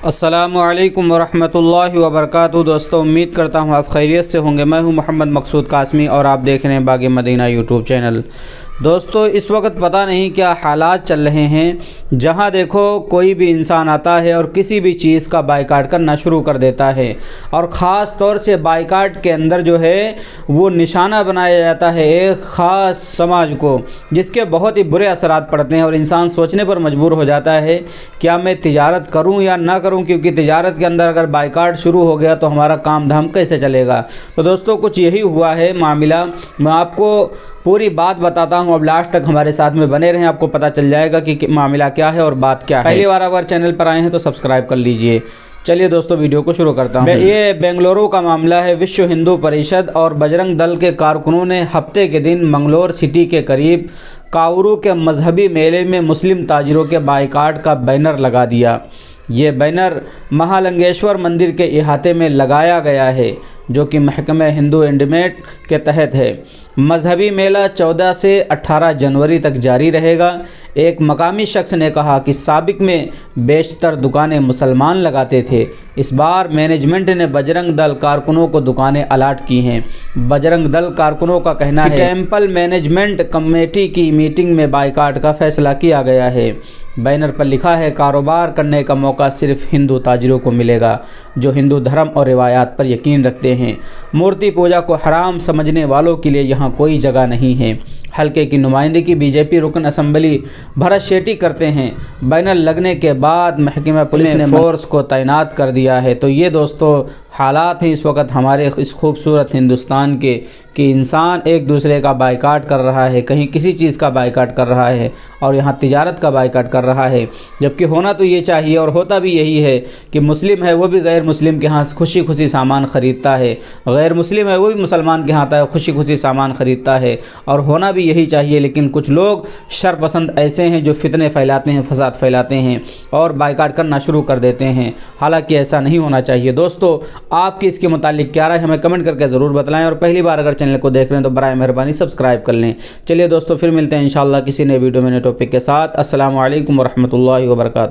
अस्सलामुअलैकुम वरहमतुल्लाहि वबरकातुहू। दोस्तों, उम्मीद करता हूँ आप खैरियत से होंगे। मैं हूँ मोहम्मद मकसूद कासमी और आप देख रहे हैं बाग़ मदीना यूट्यूब चैनल। दोस्तों, इस वक्त पता नहीं क्या हालात चल रहे हैं, जहाँ देखो कोई भी इंसान आता है और किसी भी चीज़ का बायकाट करना शुरू कर देता है, और ख़ास तौर से बायकाट के अंदर जो है वो निशाना बनाया जाता है एक ख़ास समाज को, जिसके बहुत ही बुरे असरात पड़ते हैं और इंसान सोचने पर मजबूर हो जाता है क्या मैं तिजारत करूं या ना करूं, क्योंकि तिजारत के अंदर अगर बायकाट शुरू हो गया तो हमारा काम धाम कैसे चलेगा। तो दोस्तों, कुछ यही हुआ है मामला। मैं आपको पूरी बात बताता हूं, अब लास्ट तक हमारे साथ में बने रहें, आपको पता चल जाएगा कि मामला क्या है और बात क्या है। पहली बार अगर चैनल पर आए हैं तो सब्सक्राइब कर लीजिए। चलिए दोस्तों, वीडियो को शुरू करता हूँ। ये बेंगलुरु का मामला है। विश्व हिंदू परिषद और बजरंग दल के कारकुनों ने हफ्ते के दिन मंगलोर सिटी के करीब काउरू के मजहबी मेले में मुस्लिम ताजिरों के बायकाट का बैनर लगा दिया। ये बैनर महालिंगेश्वर मंदिर के इहाते में लगाया गया है, जो कि महकमे हिंदू एंडमेंट के तहत है। मजहबी मेला 14 से 18 जनवरी तक जारी रहेगा। एक मकामी शख्स ने कहा कि साबिक में बेशतर दुकानें मुसलमान लगाते थे, इस बार मैनेजमेंट ने बजरंग दल कारकुनों को दुकानें अलाट की हैं। बजरंग दल कारकुनों का कहना है कि टेम्पल मैनेजमेंट कमेटी की मीटिंग में बायकाट का फैसला किया गया है। बैनर पर लिखा है, कारोबार करने का मौका सिर्फ हिंदू ताजिरों को मिलेगा जो हिंदू धर्म और रिवायात पर यकीन रखते हैं। मूर्ति पूजा को हराम समझने वालों के लिए यहाँ कोई जगह नहीं है। हल्के की नुमाइंदगी बीजेपी रुकन असम्बली भरत शेट्टी करते हैं। बैनर लगने के बाद महकमा पुलिस ने फोर्स को तैनात कर दिया है। तो ये दोस्तों हालात हैं इस वक्त हमारे इस खूबसूरत हिंदुस्तान के, कि इंसान एक दूसरे का बायकाट कर रहा है, कहीं किसी चीज़ का बायकाट कर रहा है और यहाँ तिजारत का बायकाट कर रहा है। जबकि होना तो ये चाहिए और होता भी यही है कि मुस्लिम है वो भी गैर मुस्लिम के यहाँ खुशी खुशी सामान ख़रीदता है, गैर मुस्लिम है वो भी मुसलमान के यहाँ आता है खुशी खुशी सामान ख़रीदता है, और होना भी यही चाहिए। लेकिन कुछ लोग शरपसंद ऐसे हैं जो फितने फैलाते हैं, फसाद फैलाते हैं और बायकाट करना शुरू कर देते हैं। हालांकि ऐसा नहीं होना चाहिए। दोस्तों, आपकी इसके मुतालिक क्या राय हमें कमेंट करके ज़रूर बताएं, और पहली बार अगर चैनल को देख रहे हैं तो बराए मेहरबानी सब्सक्राइब कर लें। चलिए दोस्तों, फिर मिलते हैं इंशाअल्लाह किसी नए वीडियो में नए टॉपिक के साथ। अस्सलामु अलैकुम वरहमतुल्लाहि वबरकातुहू।